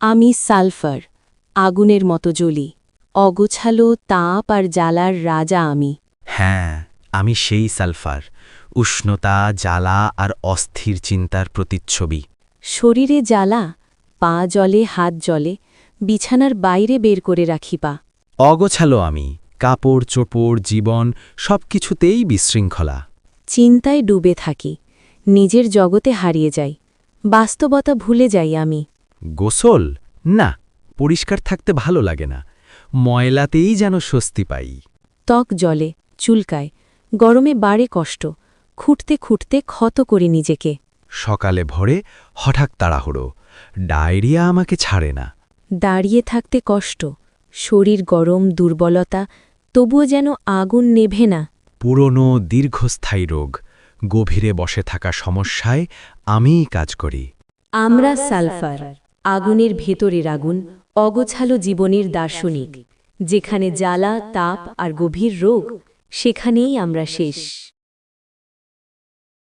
আমি সালফার, আগুনের মতো জ্বলি, অগোছালো তাপ আর জ্বালার রাজা আমি। হ্যাঁ, আমি সেই সালফার, উষ্ণতা, জ্বালা আর অস্থির চিন্তার প্রতিচ্ছবি। শরীরে জ্বালা, পা জ্বলে, হাত জ্বলে, বিছানার বাইরে বের করে রাখি পা। অগোছালো আমি, কাপড় চোপড় জীবন সবকিছুতেই বিশৃঙ্খলা। চিন্তায় ডুবে থাকি, নিজের জগতে হারিয়ে যাই, বাস্তবতা ভুলে যাই আমি। গোসল? না, পরিষ্কার থাকতে ভালো লাগে না, ময়লাতেই যেন স্বস্তি পাই। ত্বক জ্বলে, চুলকায়, গরমে বাড়ে কষ্ট, খুঁটতে খুঁটতে ক্ষত করি নিজেকে। সকালে ভোরে হঠাৎ তাড়াহুড়ো, ডায়রিয়া আমাকে ছাড়ে না। দাঁড়িয়ে থাকতে কষ্ট, শরীর গরম, দুর্বলতা, তবুও যেন আগুন নেভে না। পুরনো দীর্ঘস্থায়ী রোগ, গভীরে বসে থাকা সমস্যায় আমিই কাজ করি। আমরা সালফার, আগুনের ভেতরের আগুন, অগোছালো জীবনের দার্শনিক। যেখানে জ্বালা, তাপ আর গভীর রোগ, সেখানেই আমরা শেষ।